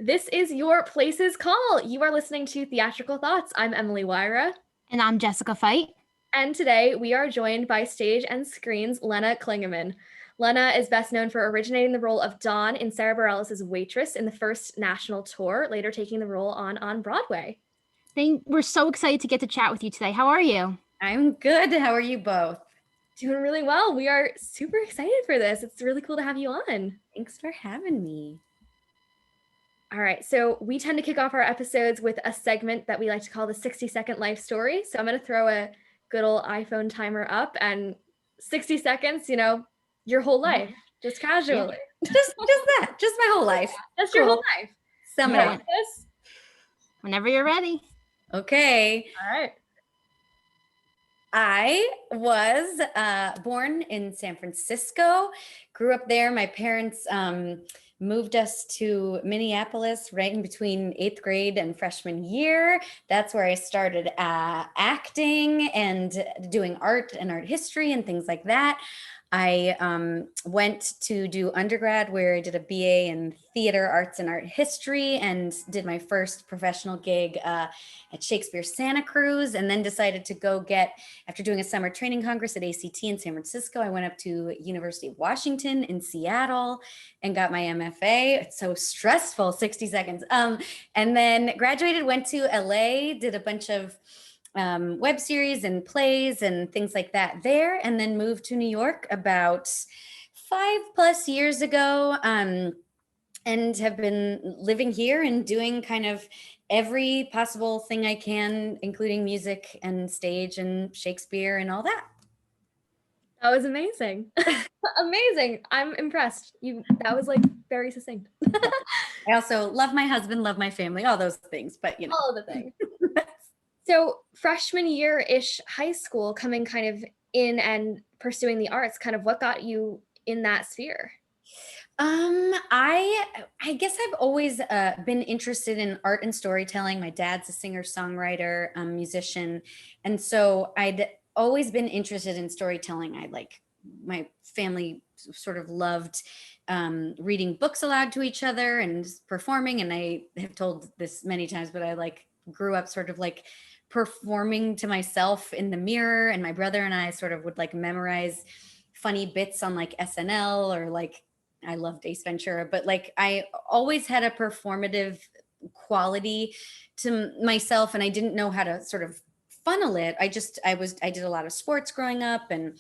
This is your Places Call. You are listening to Theatrical Thoughts. I'm Emily Wyra. And I'm Jessica Fight. And today we are joined by Stage and Screen's Lenne Klingingman. Lenne is best known for originating the role of Dawn in Sarah Bareilles' Waitress in the first national tour, later taking the role on Broadway. We're so excited to get to chat with you today. How are you? I'm good. How are you both? Doing really well. We are super excited for this. It's really cool to have you on. Thanks for having me. All right, so we tend to kick off our episodes with a segment that we like to call the 60-second life story. So I'm going to throw a good old iPhone timer up, and 60 seconds, your whole life, just casually. Yeah. Just my whole life. Just your whole life. Summary. Whenever you're ready. Okay. All right. I was born in San Francisco, grew up there. My parents moved us to Minneapolis right in between 8th grade and freshman year. That's where I started acting and doing art and art history and things like that. I went to do undergrad where I did a BA in theater arts and art history and did my first professional gig at Shakespeare Santa Cruz, and then decided to go after doing a summer training congress at ACT in San Francisco, I went up to University of Washington in Seattle and got my MFA. It's so stressful, 60 seconds. And then graduated, went to LA, did a bunch of web series and plays and things like that there, and then moved to New York about 5+ years ago, and have been living here and doing kind of every possible thing I can, including music and stage and Shakespeare and all that. That was amazing. Amazing. I'm impressed. That was very succinct. I also love my husband, love my family, all those things, but all of the things. So freshman year-ish high school, coming kind of in and pursuing the arts, kind of what got you in that sphere? I guess I've always been interested in art and storytelling. My dad's a singer-songwriter, musician. And so I'd always been interested in storytelling. My family sort of loved reading books aloud to each other and performing. And I have told this many times, but I grew up sort of performing to myself in the mirror, and my brother and I sort of would memorize funny bits on SNL, or I loved Ace Ventura, but I always had a performative quality to myself, and I didn't know how to sort of funnel it. I did a lot of sports growing up and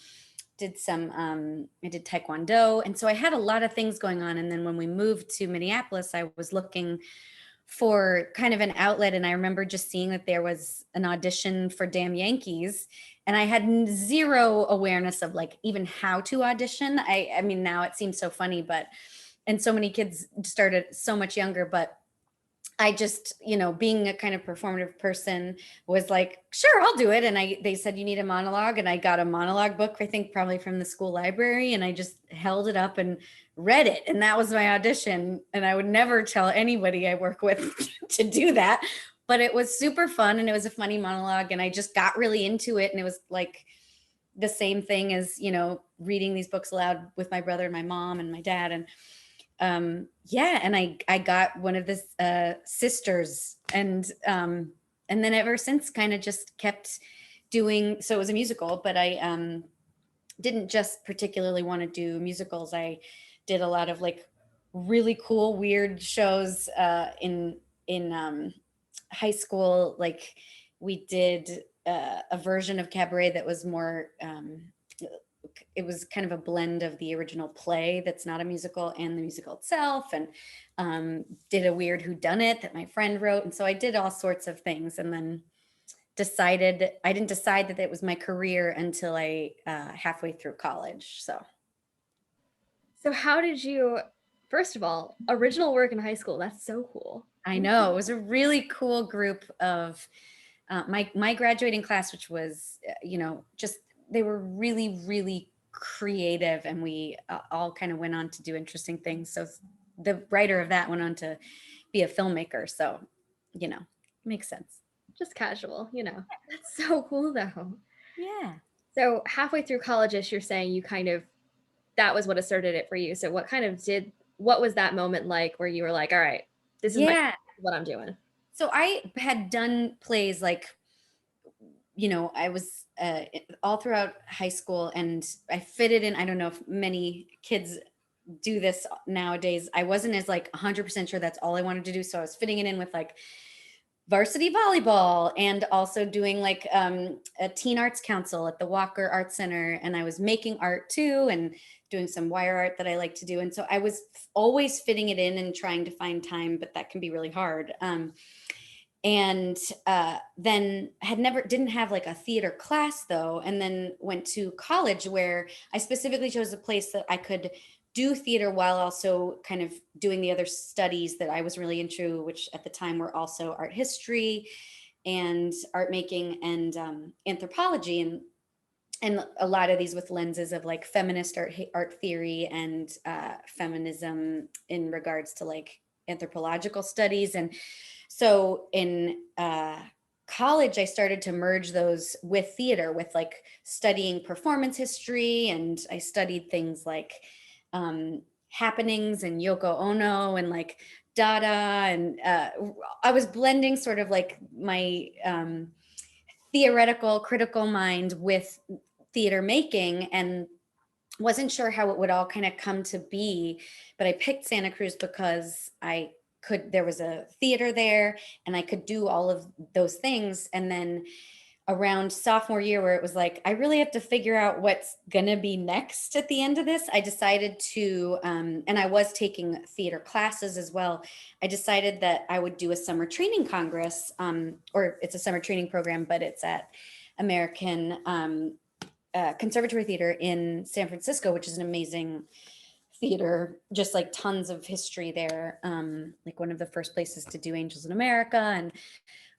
did I did Taekwondo. And so I had a lot of things going on. And then when we moved to Minneapolis, I was looking for kind of an outlet. And I remember just seeing that there was an audition for Damn Yankees. And I had zero awareness of even how to audition. I mean, now it seems so funny, and so many kids started so much younger, but I just, being a kind of performative person, was sure, I'll do it. And they said, you need a monologue. And I got a monologue book, I think probably from the school library. And I just held it up and read it. And that was my audition. And I would never tell anybody I work with to do that. But it was super fun. And it was a funny monologue. And I just got really into it. And it was the same thing as, reading these books aloud with my brother and my mom and my dad. And and I got one of the sisters, and then ever since kind of just kept doing. So it was a musical, but I didn't just particularly want to do musicals. I did a lot of really cool, weird shows in high school. We did a version of cabaret that was more it was kind of a blend of the original play that's not a musical and the musical itself, and did a weird whodunit that my friend wrote. And so I did all sorts of things, and then I didn't decide that it was my career until I halfway through college. So how did you, first of all, original work in high school? That's so cool. I know, it was a really cool group of my graduating class, which was just, they were really, really creative, and we all kind of went on to do interesting things. So the writer of that went on to be a filmmaker. So, makes sense. Just casual, That's so cool though. Yeah. So halfway through college-ish, you're saying that was what asserted it for you. So what was that moment like where you were all right, this is what I'm doing. So I had done plays like, I was all throughout high school, and I fitted in. I don't know if many kids do this nowadays. I wasn't as like 100% sure that's all I wanted to do. So I was fitting it in with like varsity volleyball, and also doing like a teen arts council at the Walker Art Center. And I was making art too, and doing some wire art that I like to do. And so I was always fitting it in and trying to find time, but that can be really hard. And then didn't have like a theater class though. And then went to college, where I specifically chose a place that I could do theater while also kind of doing the other studies that I was really into, which at the time were also art history and art making and anthropology, and a lot of these with lenses of like feminist art theory and feminism in regards to like anthropological studies. And so in college, I started to merge those with theater, with like studying performance history, and I studied things like happenings and Yoko Ono and like Dada, and I was blending sort of like my theoretical critical mind with theater making, and wasn't sure how it would all kind of come to be. But I picked Santa Cruz because there was a theater there, and I could do all of those things. And then around sophomore year, where it was like, I really have to figure out what's going to be next at the end of this, I decided to, and I was taking theater classes as well. I decided that I would do a summer training congress, or it's a summer training program, but it's at American Conservatory Theater in San Francisco, which is an amazing theater, just like tons of history there, like one of the first places to do Angels in America and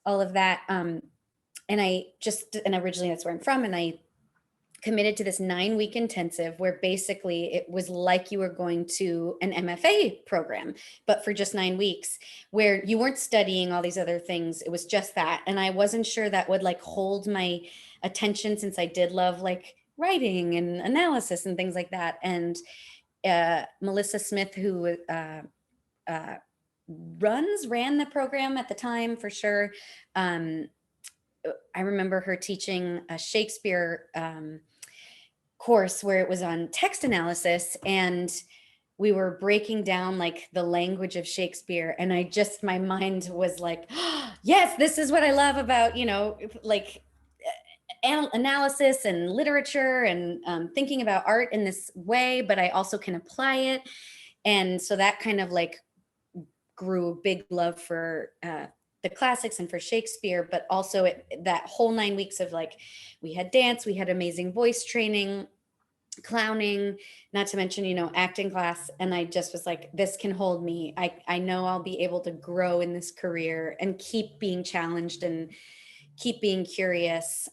all of that. And originally that's where I'm from. And I committed to this 9-week intensive, where basically it was like you were going to an MFA program, but for just 9 weeks, where you weren't studying all these other things. It was just that. And I wasn't sure that would like hold my attention, since I did love like writing and analysis and things like that. And Melissa Smith, who ran the program at the time for sure. I remember her teaching a Shakespeare course where it was on text analysis, and we were breaking down like the language of Shakespeare. And my mind was like, oh, yes, this is what I love about, like analysis and literature, and thinking about art in this way, but I also can apply it. And so that kind of like grew a big love for the classics and for Shakespeare, but also that whole 9 weeks of like, we had dance, we had amazing voice training, clowning, not to mention, acting class. And I just was like, this can hold me. I know I'll be able to grow in this career and keep being challenged and keep being curious,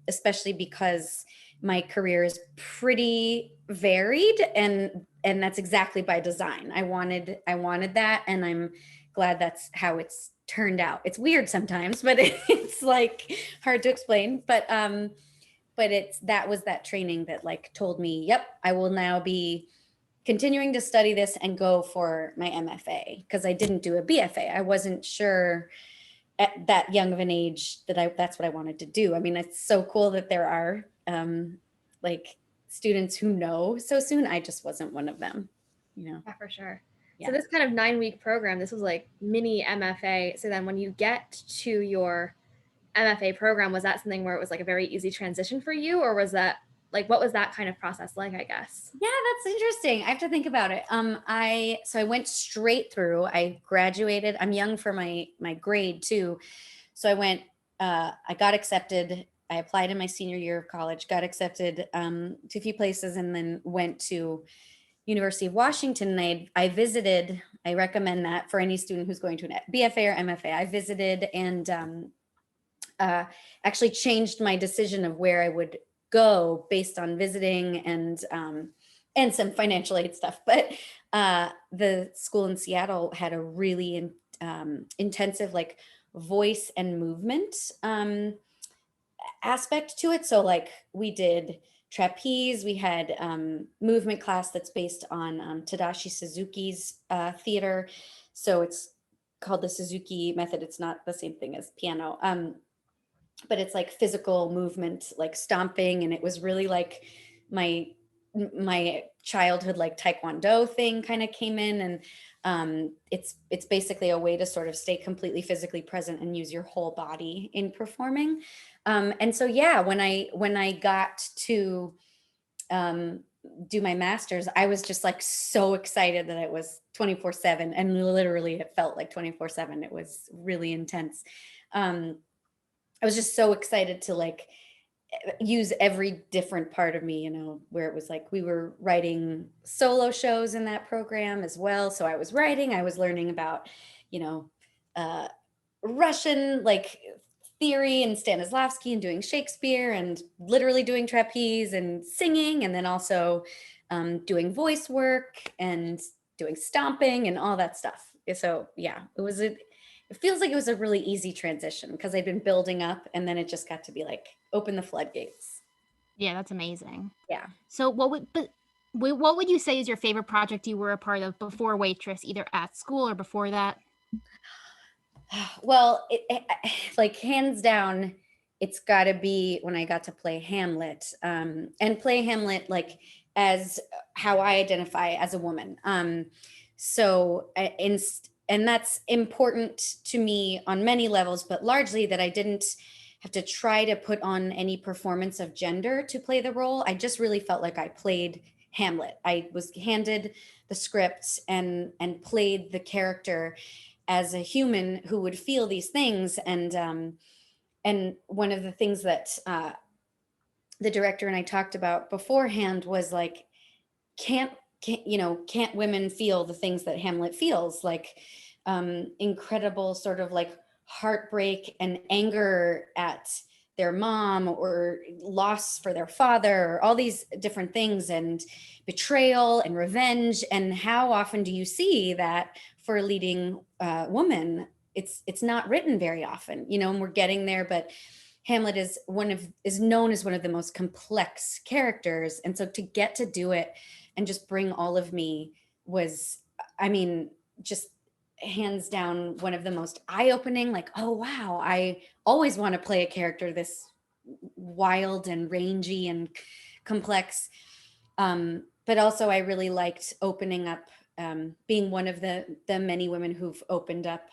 especially because my career is pretty varied, and that's exactly by design. I wanted that, and I'm glad that's how it's turned out. It's weird sometimes, but it's like hard to explain. But that was that training that like told me, yep, I will now be continuing to study this and go for my MFA, because I didn't do a BFA. I wasn't sure at that young of an age that's what I wanted to do. I mean, it's so cool that there are like students who know so soon. I just wasn't one of them, Yeah, for sure. Yeah. So this kind of 9-week program, this was like mini MFA. So then when you get to your MFA program, was that something where it was like a very easy transition for you, or was that like, what was that kind of process like, I guess? Yeah, that's interesting. I have to think about it. I went straight through. I graduated. I'm young for my grade too. So I went, I got accepted. I applied in my senior year of college, got accepted to a few places, and then went to University of Washington. And I visited. I recommend that for any student who's going to an BFA or MFA. I visited and actually changed my decision of where I would go based on visiting and some financial aid stuff. But the school in Seattle had a really intensive like voice and movement aspect to it. So like we did trapeze, we had movement class that's based on Tadashi Suzuki's theater. So it's called the Suzuki method. It's not the same thing as piano. But it's like physical movement, like stomping. And it was really like my childhood, like Taekwondo thing kind of came in. And it's basically a way to sort of stay completely physically present and use your whole body in performing. And so, yeah, when I got to do my master's, I was just like so excited that it was 24/7, and literally it felt like 24/7. It was really intense. I was just so excited to like use every different part of me, where it was like we were writing solo shows in that program as well. So I was writing, I was learning about, uh, Russian like theory and Stanislavski, and doing Shakespeare, and literally doing trapeze and singing, and then also doing voice work and doing stomping and all that stuff. So yeah, it feels like it was a really easy transition because I'd been building up, and then it just got to be like open the floodgates. Yeah, that's amazing. Yeah. So what would you say is your favorite project you were a part of before Waitress, either at school or before that? Well, like hands down, it's got to be when I got to play Hamlet, and play Hamlet like as how I identify as a woman. So, and that's important to me on many levels, but largely that I didn't have to try to put on any performance of gender to play the role. I just really felt like I played Hamlet. I was handed the script and played the character as a human who would feel these things. And one of the things that the director and I talked about beforehand was like, can't women feel the things that Hamlet feels, like incredible sort of like heartbreak and anger at their mom, or loss for their father, or all these different things, and betrayal and revenge. And how often do you see that for a leading woman? It's not written very often, and we're getting there. But Hamlet is known as one of the most complex characters, and so to get to do it and just bring all of me was, I mean, just hands down one of the most eye-opening, like, oh wow, I always want to play a character this wild and rangy and complex. But also I really liked opening up, being one of the many women who've opened up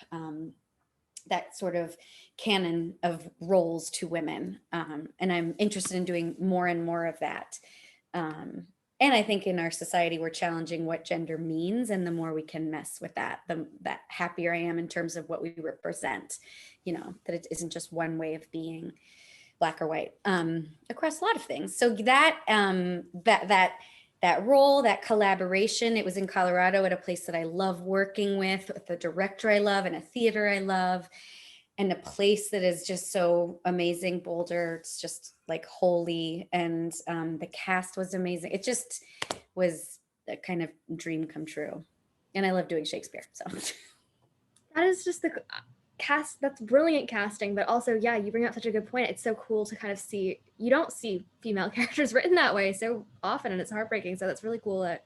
that sort of canon of roles to women. And I'm interested in doing more and more of that. And I think in our society, we're challenging what gender means. And the more we can mess with that, that happier I am in terms of what we represent, that it isn't just one way of being, black or white, across a lot of things. So that role, that collaboration, it was in Colorado at a place that I love working with a director I love and a theater I love, and a place that is just so amazing, Boulder. It's just like holy, and the cast was amazing. It just was a kind of dream come true. And I love doing Shakespeare, so. That is just the cast. That's brilliant casting, but also, yeah, you bring up such a good point. It's so cool to kind of see, you don't see female characters written that way so often, and it's heartbreaking. So that's really cool that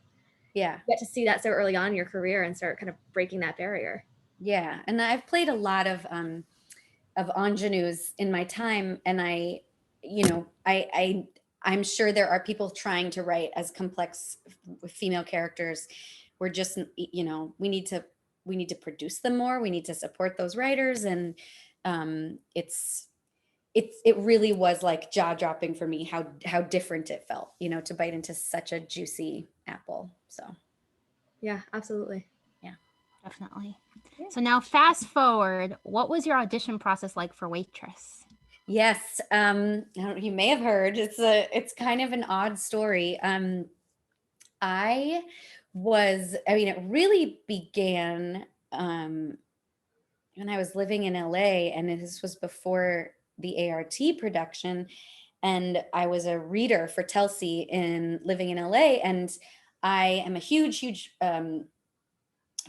you get to see that so early on in your career and start kind of breaking that barrier. Yeah, and I've played a lot of ingenues in my time, and I'm sure there are people trying to write as complex female characters. We're just, we need to produce them more. We need to support those writers, and it really was like jaw dropping for me how different it felt, to bite into such a juicy apple. So yeah, absolutely. Yeah, definitely. Yeah. So now fast forward, what was your audition process like for Waitress? Yes, you may have heard, it's kind of an odd story. It really began when I was living in LA, and this was before the ART production, and I was a reader for Telsey in living in LA, and I am a huge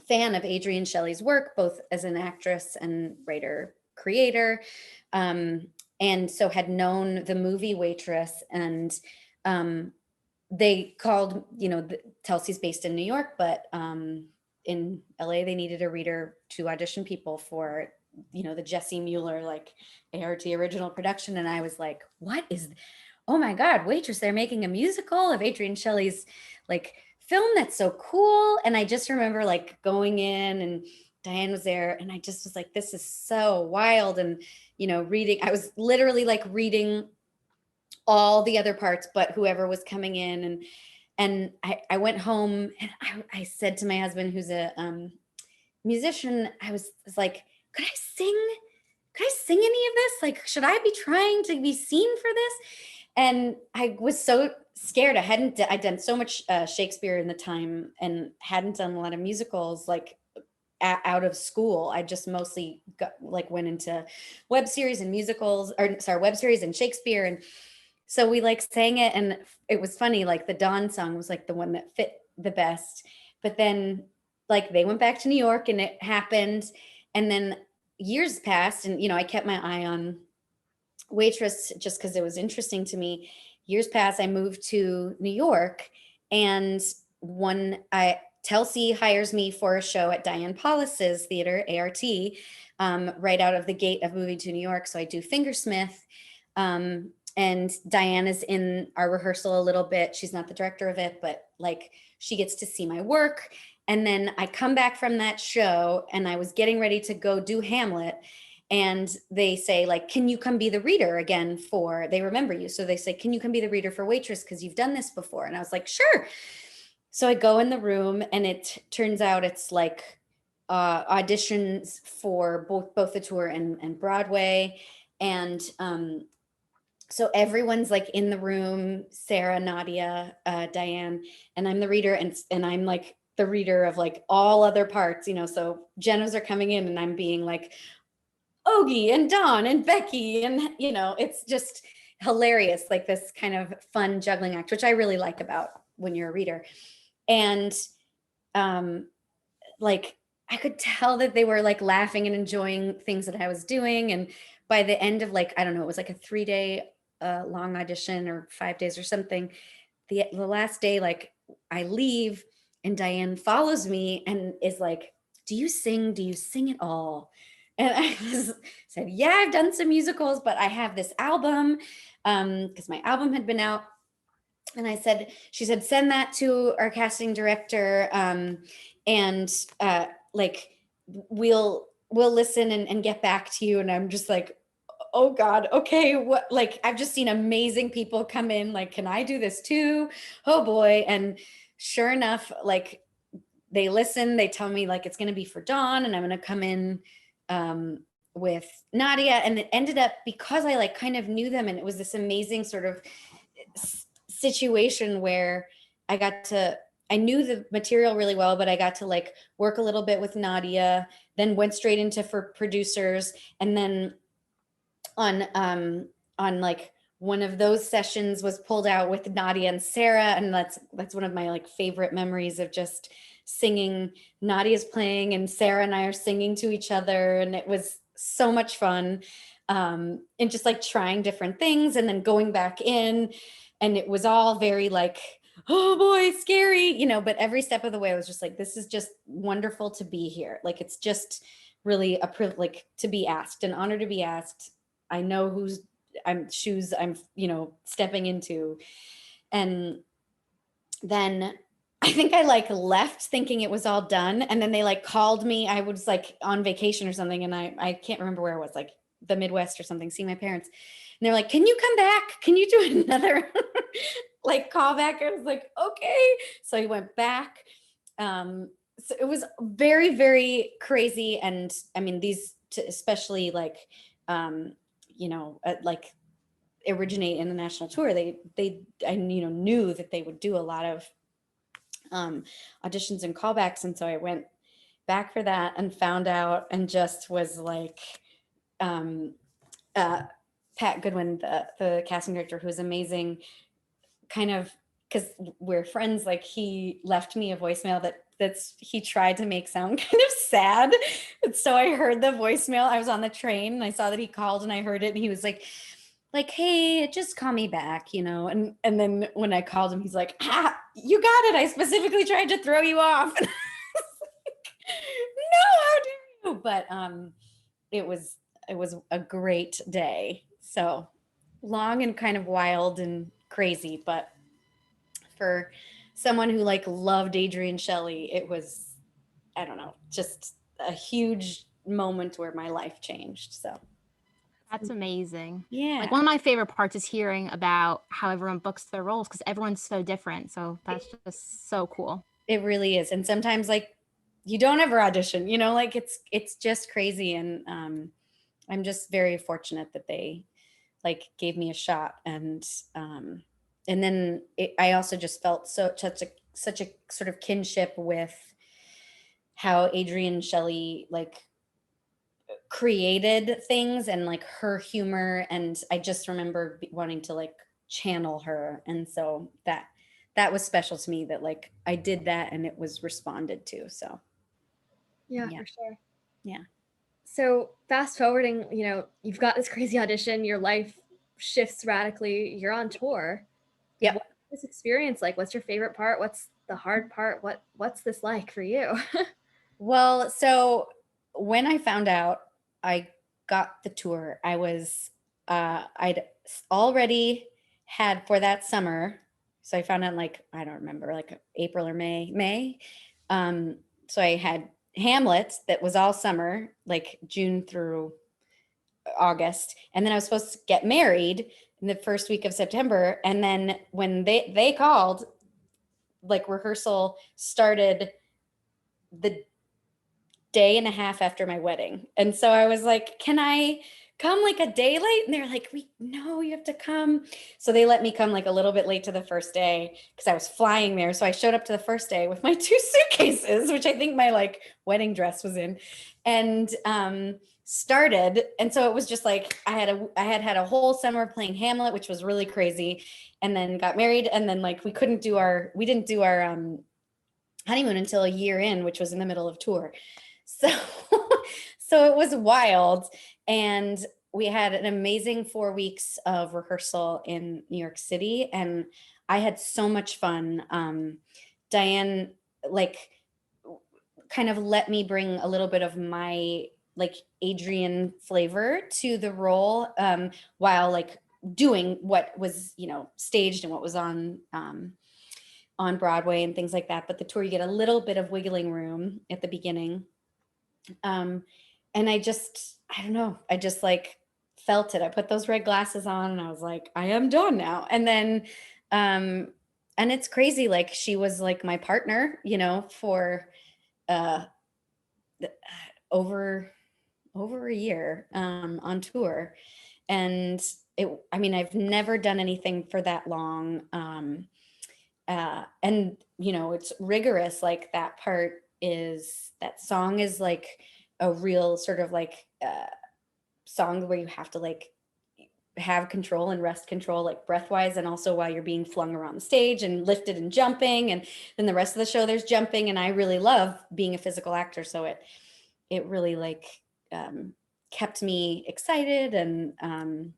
fan of Adrienne Shelly's work, both as an actress and writer creator, and so had known the movie Waitress, and they called, Telsey's based in New York, but in LA, they needed a reader to audition people for, the Jesse Mueller, like ART original production. And I was like, oh my God, Waitress, they're making a musical of Adrienne Shelly's like film. That's so cool. And I just remember like going in, and Diane was there, and I just was like, this is so wild. And, reading, I was literally like reading all the other parts, but whoever was coming in. And I went home, and I said to my husband, who's a musician, I was like, could I sing any of this? Like, should I be trying to be seen for this? And I was so scared. I'd done so much Shakespeare in the time and hadn't done a lot of musicals, like out of school. I just mostly went into web series and web series and Shakespeare. And so we like sang it, and it was funny. Like the Dawn song was like the one that fit the best, but then like they went back to New York and it happened. And then years passed, and, I kept my eye on Waitress just because it was interesting to me. Years passed, I moved to New York, and Telsey hires me for a show at Diane Paulus's theater, ART, right out of the gate of moving to New York. So I do Fingersmith, and Diane is in our rehearsal a little bit. She's not the director of it, but like she gets to see my work. And then I come back from that show, and I was getting ready to go do Hamlet. And they say, like, can you come be the reader again they remember you. So they say, can you come be the reader for Waitress? Because you've done this before. And I was like, sure. So I go in the room, and it turns out it's like auditions for both the tour and Broadway. And so everyone's like in the room, Sarah, Nadia, Diane, and I'm the reader, and I'm like the reader of like all other parts, so Genos are coming in, and I'm being like Ogie and Dawn and Becky, and it's just hilarious, like this kind of fun juggling act, which I really like about when you're a reader. And like I could tell that they were like laughing and enjoying things that I was doing. And by the end of like, I don't know, it was like a 3-day long audition, or 5 days or something. The last day, like I leave, and Diane follows me and is like, do you sing it all? And I said, yeah, I've done some musicals, but I have this album, because my album had been out. And she said, send that to our casting director, and like we'll listen and get back to you. And I'm just like, oh God, okay, what? Like I've just seen amazing people come in, like, can I do this too? Oh boy. And sure enough, like they listen, they tell me like it's going to be for Dawn, and I'm going to come in with Nadia. And it ended up, because I like kind of knew them, and it was this amazing sort of situation where I knew the material really well, but I got to like work a little bit with Nadia, then went straight into for producers. And then on like one of those sessions was pulled out with Nadia and Sarah. And that's one of my like favorite memories of just singing. Nadia's playing and Sarah and I are singing to each other. And it was so much fun. And just like trying different things and then going back in, and it was all very like, oh boy, scary, but every step of the way I was just like, this is just wonderful to be here. Like, it's just really a privilege, like, to be asked, an honor to be asked. I know whose shoes I'm, stepping into. And then I think I like left thinking it was all done. And then they like called me. I was like on vacation or something. And I can't remember where it was, like the Midwest or something, seeing my parents. And they're like, can you come back? Can you do another like call back? I was like, okay. So I went back. So it was very, very crazy. And I mean, these especially like, like originate in the national tour. I knew that they would do a lot of auditions and callbacks. And so I went back for that and found out, and just was like, Pat Goodwin, the casting director, who's amazing, kind of, because we're friends, like he left me a voicemail he tried to make sound kind of sad. And so I heard the voicemail. I was on the train and I saw that he called, and I heard it, and he was like, hey, just call me back, and then when I called him, he's like, you got it. I specifically tried to throw you off. but it was a great day. So long and kind of wild and crazy, but for someone who like loved Adrienne Shelley, it was, I don't know, just a huge moment where my life changed. So That's amazing. yeah, Like one of my favorite parts is hearing about how everyone books their roles because everyone's so different. So that's just so cool. it really is. And sometimes like you don't ever audition, like it's just crazy. And I'm just very fortunate that they like gave me a shot. And then I also just felt such a sort of kinship with how Adrienne Shelley like created things and like her humor, and I just remember wanting to like channel her, and so that was special to me, that like I did that and it was responded to. So Yeah, yeah. for sure. Yeah. So fast forwarding, you've got this crazy audition, your life shifts radically, you're on tour. Yep. What's this experience like? What's your favorite part? What's the hard part? What's this like for you? Well, so when I found out I got the tour, I'd already had for that summer. So I found out like, I don't remember, like April or May. So I had Hamlet that was all summer, like June through August. And then I was supposed to get married in the first week of September. And then when they called, like rehearsal started the day and a half after my wedding. And so I was like, can I come like a day late? And they're like, no, you have to come. So they let me come like a little bit late to the first day because I was flying there. So I showed up to the first day with my 2 suitcases, which I think my like wedding dress was in, and started. And so it was just like, I had a whole summer playing Hamlet, which was really crazy. And then got married. And then like, we didn't do our honeymoon until a year in, which was in the middle of tour. So, so it was wild. And we had an amazing 4 weeks of rehearsal in New York City. And I had so much fun. Diane, like, kind of let me bring a little bit of my, like, Adrienne flavor to the role, while, like, doing what was, staged and what was on Broadway and things like that. But the tour, you get a little bit of wiggling room at the beginning. And I don't know, I just like felt it. I put those red glasses on and I was like, I am done now. And then, and it's crazy. Like she was like my partner, for, over a year, on tour. And I've never done anything for that long. And it's rigorous. Like that song is like a real sort of like song where you have to like have control and wrest control, like breath wise, and also while you're being flung around the stage and lifted and jumping. And then the rest of the show there's jumping, and I really love being a physical actor, so it really like kept me excited. And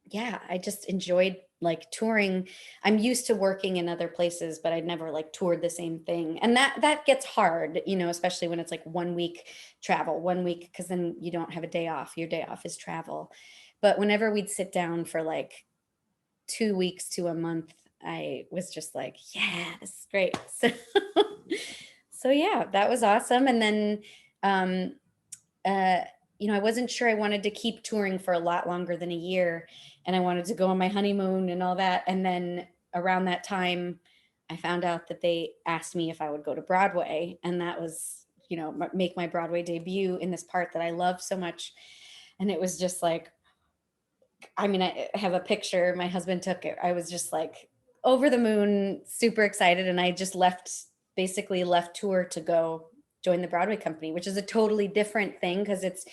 yeah, I just enjoyed like touring. I'm used to working in other places, but I'd never like toured the same thing. And that gets hard, especially when it's like 1 week travel, 1 week, because then you don't have a day off. Your day off is travel. But whenever we'd sit down for like 2 weeks to a month, I was just like, yeah, this is great. So yeah, that was awesome. And then, I wasn't sure I wanted to keep touring for a lot longer than a year, and I wanted to go on my honeymoon and all that. And then around that time, I found out that they asked me if I would go to Broadway, and that was, make my Broadway debut in this part that I love so much. And it was just like, I have a picture my husband took it. I was just like over the moon, super excited. And I just basically left tour to go join the Broadway company, which is a totally different thing because it's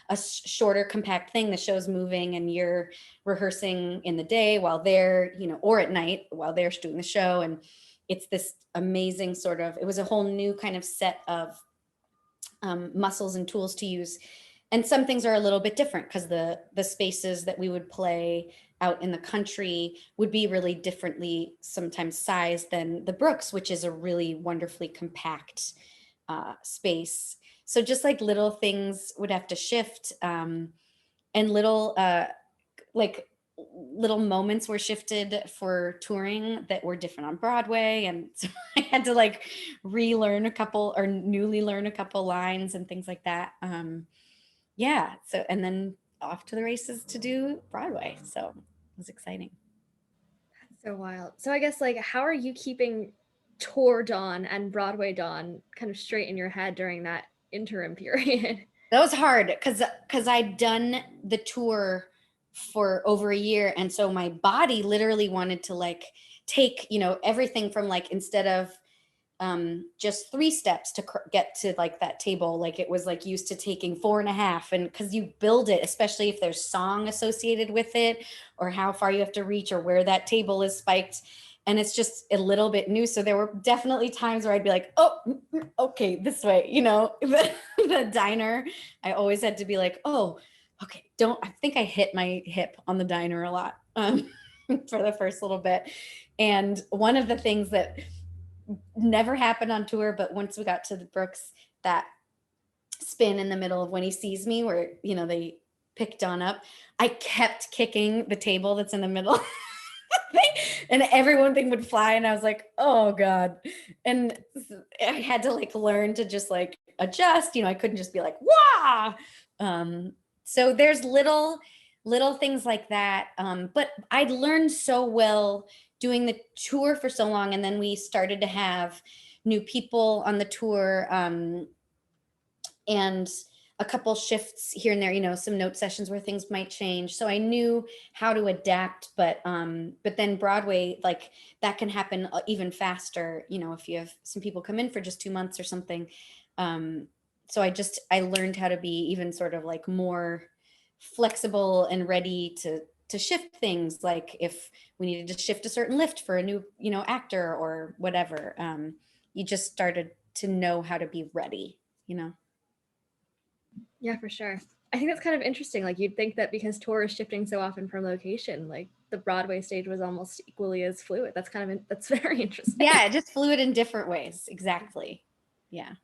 a shorter, compact thing. The show's moving and you're rehearsing in the day while they're, or at night while they're doing the show. And it's this amazing it was a whole new kind of set of muscles and tools to use. And some things are a little bit different because the spaces that we would play out in the country would be really differently sometimes sized than the Brooks, which is a really wonderfully compact space. So just like little things would have to shift, and little like little moments were shifted for touring that were different on Broadway. And so I had to like relearn a couple or newly learn a couple lines and things like that. Yeah. So, and then off to the races to do Broadway. So it was exciting. So wild. So I guess like how are you keeping tour Dawn and Broadway Dawn kind of straight in your head during that interim period? That was hard because I'd done the tour for over a year, and so my body literally wanted to like take, you know, everything from like, instead of just 3 steps to get to like that table, like it was like used to taking 4.5, and because you build it, especially if there's song associated with it, or how far you have to reach, or where that table is spiked, and it's just a little bit new. So there were definitely times where I'd be like, oh, okay, this way, you know. The diner, I always had to be like, oh, okay, I think I hit my hip on the diner a lot, for the first little bit. And one of the things that never happened on tour, but once we got to the Brooks, that spin in the middle of When He Sees Me, where, you know, they picked Dawn up, I kept kicking the table that's in the middle. And every thing would fly, and I was like, oh God. And I had to like learn to just like adjust, you know, I couldn't just be like, wah. So there's little things like that. But I'd learned so well doing the tour for so long, and then we started to have new people on the tour, and a couple shifts here and there, you know, some note sessions where things might change. So I knew how to adapt, but then Broadway, like that can happen even faster, you know, if you have some people come in for just 2 months or something. So I learned how to be even sort of like more flexible and ready to shift things. Like if we needed to shift a certain lift for a new, you know, actor or whatever, you just started to know how to be ready, you know? Yeah, for sure. I think that's kind of interesting. Like you'd think that because tour is shifting so often from location, like the Broadway stage was almost equally as fluid. That's very interesting. Yeah, just fluid in different ways. Exactly. Yeah.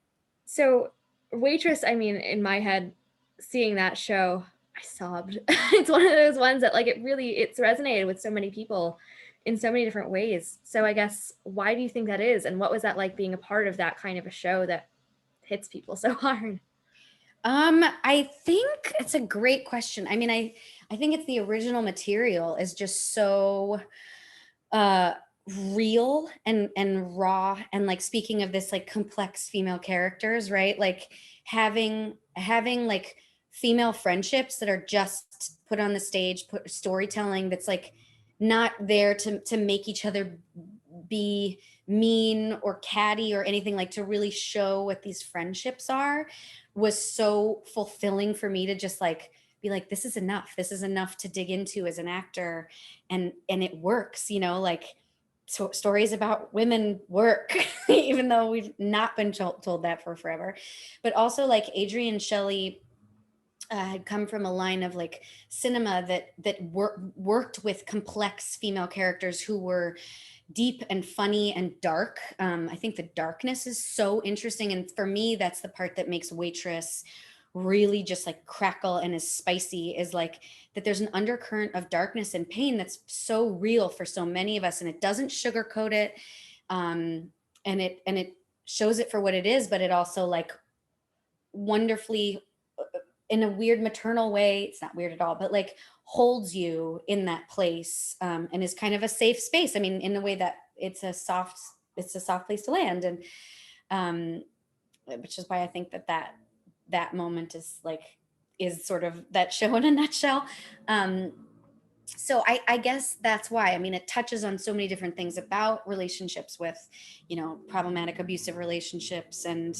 So Waitress, I mean, in my head, seeing that show, I sobbed. It's one of those ones that like it's resonated with so many people in so many different ways. So I guess why do you think that is? And what was that like being a part of that kind of a show that hits people so hard? I think it's a great question. I mean, I think it's the original material is just so real and raw, and like speaking of this like complex female characters, right? Like having like female friendships that are just put on the stage, put storytelling that's like not there to make each other be mean or catty or anything, like to really show what these friendships are, was so fulfilling for me to just like be like, this is enough to dig into as an actor. And it works, you know, like so stories about women work, even though we've not been told that for forever. But also like Adrienne Shelley had come from a line of like cinema that worked with complex female characters who were deep and funny and dark. I think the darkness is so interesting, and for me, that's the part that makes Waitress really just like crackle and is spicy, is like that there's an undercurrent of darkness and pain that's so real for so many of us, and it doesn't sugarcoat it, and it shows it for what it is, but it also like wonderfully, in a weird maternal way, it's not weird at all, but like holds you in that place, and is kind of a safe space. I mean, in the way that it's a soft place to land. And which is why I think that moment is sort of that show in a nutshell. So I guess that's why. I mean, it touches on so many different things about relationships with, you know, problematic abusive relationships and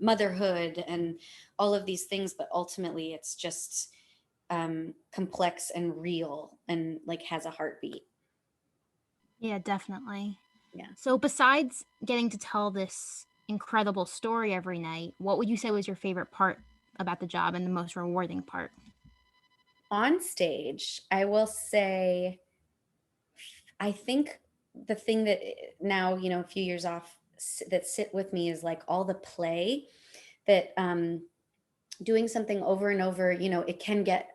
motherhood and all of these things, but ultimately it's just complex and real and like has a heartbeat. Yeah, definitely. Yeah. So besides getting to tell this incredible story every night, what would you say was your favorite part about the job and the most rewarding part? On stage, I will say, I think the thing that now, you know, a few years off that sit with me is like all the play that doing something over and over, you know, it can get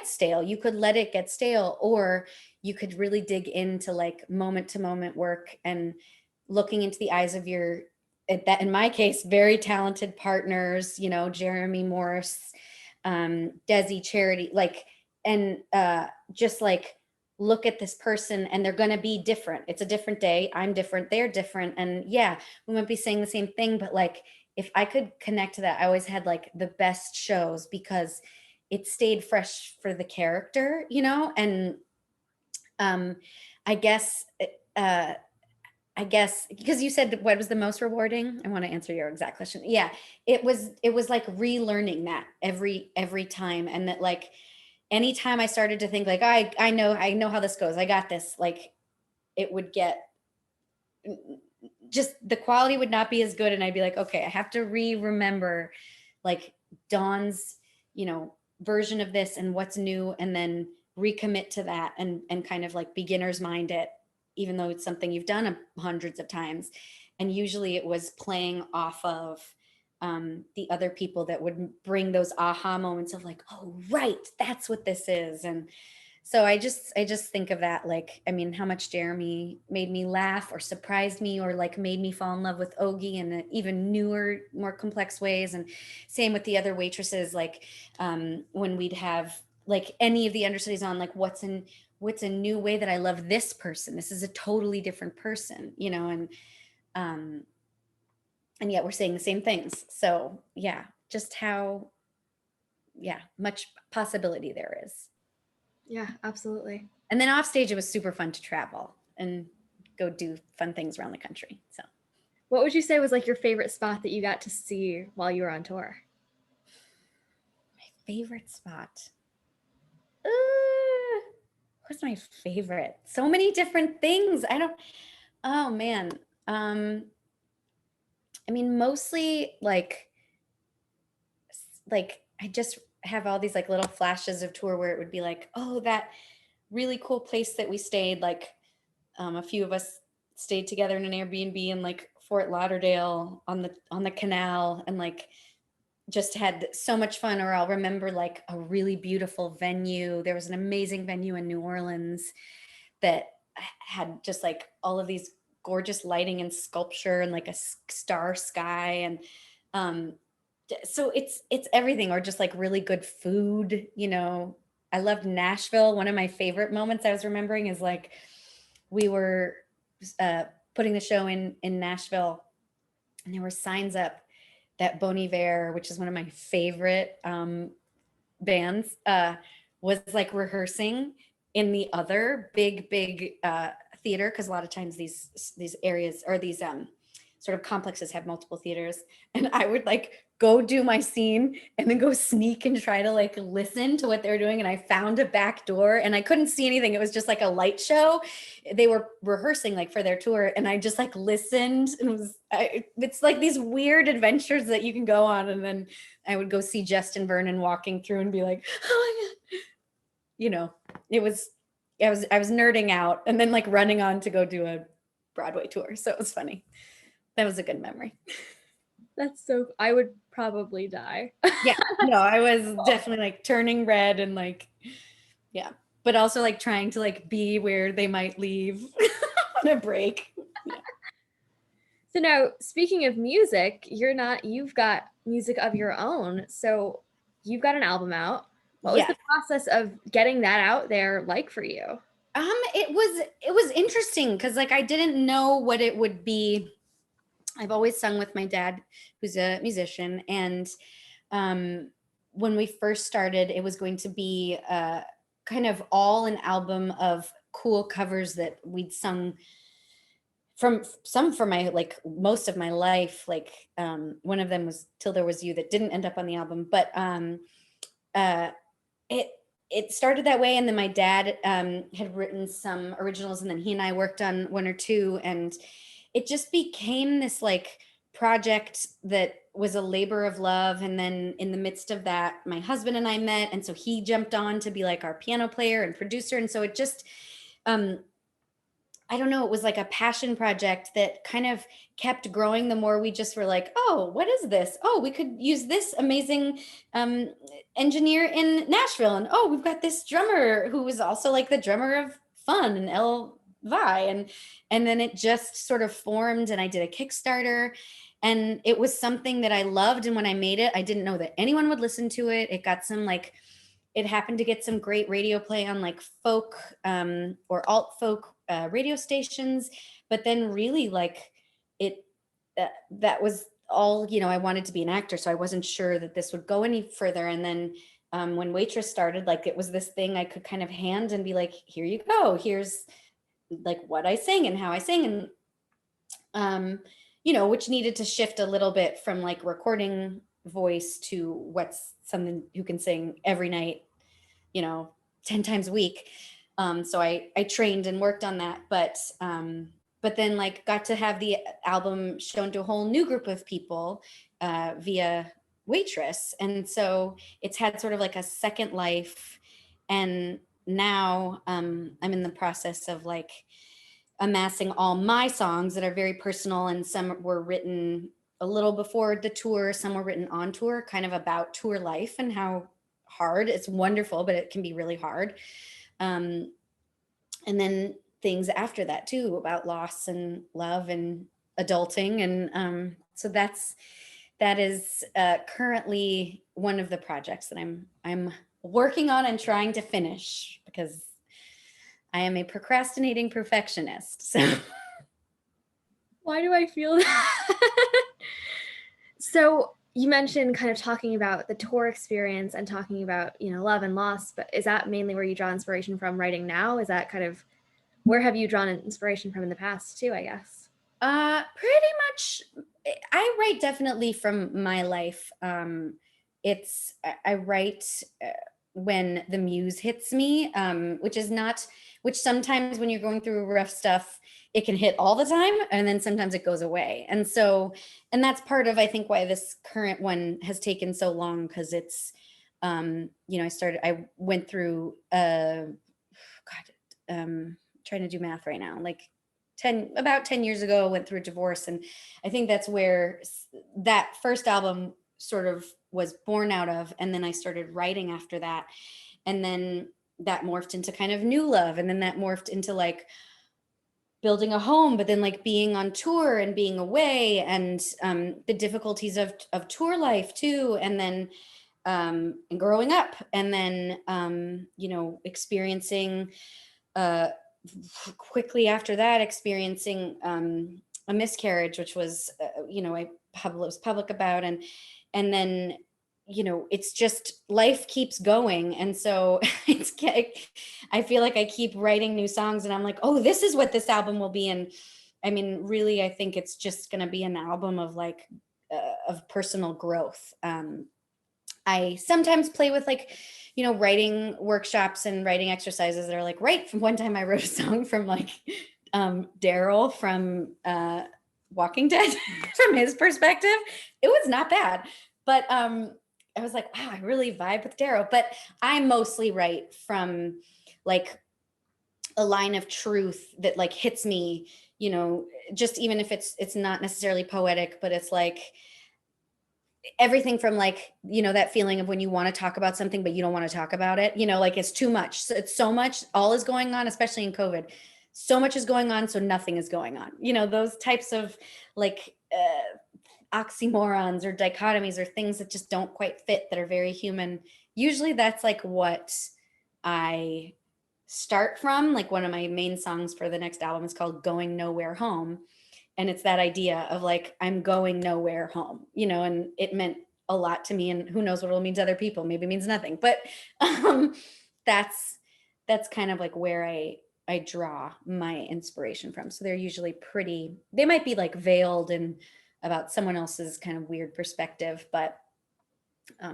stale. You could let it get stale, or you could really dig into like moment to moment work and looking into the eyes of your, that in my case, very talented partners, you know, Jeremy Morse, Desi Charity, like, and just like look at this person, and they're going to be different. It's a different day. I'm different. They're different. And yeah, we might be saying the same thing, but like, if I could connect to that, I always had like the best shows because it stayed fresh for the character, you know? And I guess, uh, I guess because you said what was the most rewarding, I want to answer your exact question. Yeah, it was like relearning that every time, and that like anytime I started to think like I know how this goes, I got this, like it would get, just the quality would not be as good, and I'd be like, okay, I have to remember like Dawn's, you know, version of this and what's new, and then recommit to that, and kind of like beginner's mind it, even though it's something you've done hundreds of times. And usually it was playing off of the other people that would bring those aha moments of like, oh right, that's what this is. And so I just think of that, like, I mean, how much Jeremy made me laugh or surprised me or like made me fall in love with Ogie in even newer, more complex ways. And same with the other waitresses, like when we'd have like any of the understudies on, like what's a new way that I love this person. This is a totally different person, you know, and yet we're saying the same things. So yeah, just how, yeah, much possibility there is. Yeah, absolutely. And then off stage, it was super fun to travel and go do fun things around the country. So, What would you say was like your favorite spot that you got to see while you were on tour? my favorite spot. What's my favorite? So many different things. Oh man. I mean, mostly like I just have all these like little flashes of tour where it would be like, oh, that really cool place that we stayed. Like a few of us stayed together in an Airbnb in like Fort Lauderdale on the canal, and like just had so much fun. Or I'll remember like a really beautiful venue. There was an amazing venue in New Orleans that had just like all of these gorgeous lighting and sculpture and like a star sky. And so it's everything, or just like really good food, you know. I loved Nashville. One of my favorite moments I was remembering is like we were putting the show in Nashville, and there were signs up that Bon Iver, which is one of my favorite bands, was like rehearsing in the other big theater, because a lot of times these areas or these sort of complexes have multiple theaters. And I would like go do my scene and then go sneak and try to like listen to what they were doing. And I found a back door, and I couldn't see anything. It was just like a light show. They were rehearsing like for their tour, and I just like listened, and it's like these weird adventures that you can go on. And then I would go see Justin Vernon walking through and be like, oh my God, you know, I was nerding out, and then like running on to go do a Broadway tour. So it was funny. That was a good memory. That's so, I would probably die. Yeah, no, I was definitely like turning red and like, yeah, but also like trying to like be where they might leave on a break. Yeah. So now, speaking of music, you've got music of your own. So you've got an album out. What was the process of getting that out there like for you? It was interesting because like I didn't know what it would be. I've always sung with my dad, who's a musician, and when we first started, it was going to be kind of all an album of cool covers that we'd sung from some for my like most of my life. Like one of them was Till There Was You, that didn't end up on the album, but it started that way. And then my dad had written some originals, and then he and I worked on one or two, and it just became this like project that was a labor of love. And then in the midst of that, my husband and I met, and so he jumped on to be like our piano player and producer. And so it just I don't know, it was like a passion project that kind of kept growing the more we just were like, oh, what is this? Oh, we could use this amazing engineer in Nashville. And oh, we've got this drummer who was also like the drummer of Fun and El Vi. And then it just sort of formed, and I did a Kickstarter, and it was something that I loved. And when I made it, I didn't know that anyone would listen to it. It got some like, it happened to get some great radio play on like folk or alt folk radio stations, but then really like it, that was all, you know, I wanted to be an actor, so I wasn't sure that this would go any further. And then when Waitress started, like it was this thing I could kind of hand and be like, here you go, here's like what I sing and how I sing. And you know, which needed to shift a little bit from like recording voice to what's something who can sing every night, you know, 10 times a week. So I trained and worked on that, but then like got to have the album shown to a whole new group of people via Waitress. And so it's had sort of like a second life. And now I'm in the process of like amassing all my songs that are very personal, and some were written a little before the tour, some were written on tour, kind of about tour life and how hard. It's wonderful, but it can be really hard. And then things after that too, about loss and love and adulting. And so that is currently one of the projects that I'm working on and trying to finish, because I am a procrastinating perfectionist. So Why do I feel that? So you mentioned kind of talking about the tour experience and talking about, you know, love and loss, but is that mainly where you draw inspiration from writing now? Is that kind of, where have you drawn inspiration from in the past too, I guess? Pretty much, I write definitely from my life. I write when the muse hits me, which sometimes when you're going through rough stuff, it can hit all the time, and then sometimes it goes away. And so, and that's part of, I think, why this current one has taken so long, because it's, you know, I went through, trying to do math right now, like about 10 years ago, went through a divorce. And I think that's where that first album sort of was born out of. And then I started writing after that. And then that morphed into kind of new love. And then that morphed into like building a home, but then like being on tour and being away, and the difficulties of tour life too. And then and growing up, and then, you know, experiencing quickly after that, experiencing a miscarriage, which was, you know, I was public about. And then, you know, it's just life keeps going. And so I feel like I keep writing new songs, and I'm like, oh, this is what this album will be. And I mean, really, I think it's just going to be an album of like, of personal growth. I sometimes play with like, you know, writing workshops and writing exercises that are like, right. From one time I wrote a song from like Daryl from Walking Dead from his perspective. It was not bad, but I was like, wow, I really vibe with Daryl. But I mostly write from like a line of truth that like hits me, you know, just even if it's not necessarily poetic, but it's like everything from like, you know, that feeling of when you want to talk about something, but you don't want to talk about it, you know, like it's too much. So it's so much, all is going on, especially in COVID. So much is going on, so nothing is going on. You know, those types of like oxymorons or dichotomies or things that just don't quite fit, that are very human. Usually that's like what I start from. Like one of my main songs for the next album is called Going Nowhere Home. And it's that idea of like, I'm going nowhere home, you know, and it meant a lot to me, and who knows what it'll mean to other people. Maybe it means nothing, but that's kind of like where I draw my inspiration from. So they're usually they might be like veiled and about someone else's kind of weird perspective, but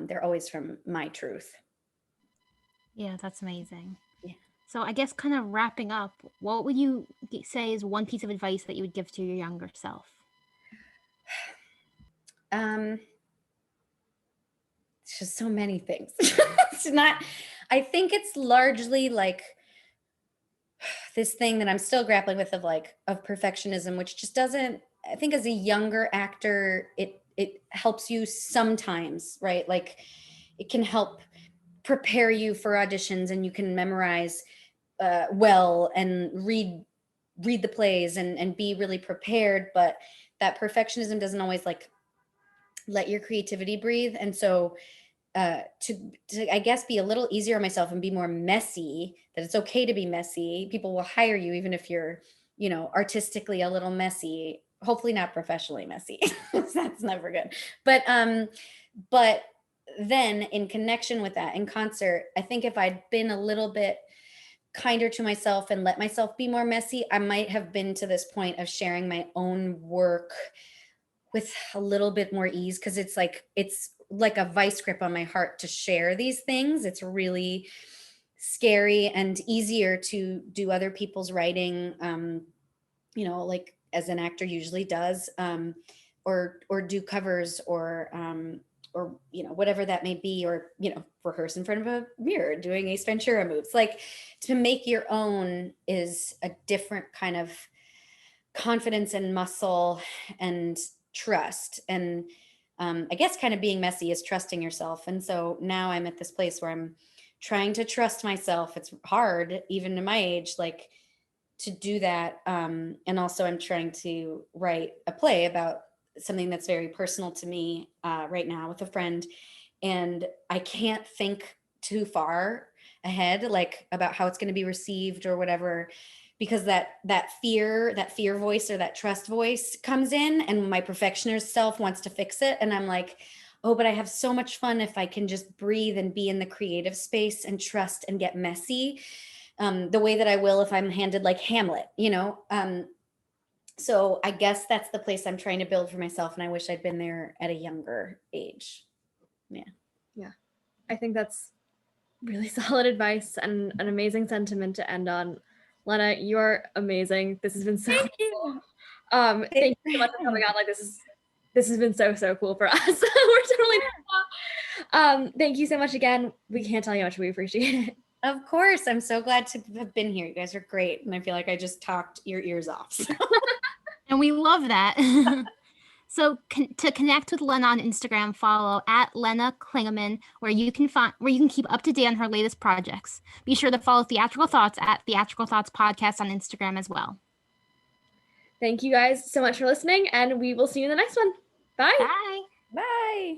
they're always from my truth. Yeah, that's amazing. Yeah. So I guess kind of wrapping up, what would you say is one piece of advice that you would give to your younger self? It's just so many things. It's not, I think it's largely like this thing that I'm still grappling with of perfectionism, which just doesn't, I think as a younger actor, it helps you sometimes, right? Like it can help prepare you for auditions, and you can memorize well and read the plays and be really prepared. But that perfectionism doesn't always like let your creativity breathe. And so to I guess be a little easier on myself and be more messy, that it's okay to be messy. People will hire you even if you're, artistically a little messy, hopefully not professionally messy. That's never good. But then in connection with that, in concert, I think if I'd been a little bit kinder to myself and let myself be more messy, I might have been to this point of sharing my own work with a little bit more ease, because it's like a vice grip on my heart to share these things. It's really scary, and easier to do other people's writing, like as an actor usually does, or do covers, or whatever that may be, or rehearse in front of a mirror doing Ace Ventura moves. Like, to make your own is a different kind of confidence and muscle and trust. And I guess kind of being messy is trusting yourself. And so now I'm at this place where I'm trying to trust myself. It's hard, even in my age, like, to do that. And also I'm trying to write a play about something that's very personal to me right now with a friend. And I can't think too far ahead, like about how it's going to be received or whatever, because that fear voice or that trust voice comes in, and my perfectionist self wants to fix it. And I'm like, oh, but I have so much fun if I can just breathe and be in the creative space and trust and get messy, the way that I will if I'm handed like Hamlet, so I guess that's the place I'm trying to build for myself. And I wish I'd been there at a younger age. Yeah. Yeah. I think that's really solid advice and an amazing sentiment to end on. Lenne, you are amazing. This has been so cool. Thank you so much for coming on. Like, this has been so cool for us. We're totally thank you so much again. We can't tell you how much we appreciate it. Of course. I'm so glad to have been here. You guys are great. And I feel like I just talked your ears off. So. And we love that. So to connect with Lenne on Instagram, follow at Lenne Klingingman, where you can keep up to date on her latest projects. Be sure to follow Theatrical Thoughts at Theatrical Thoughts Podcast on Instagram as well. Thank you guys so much for listening, and we will see you in the next one. Bye. Bye. Bye.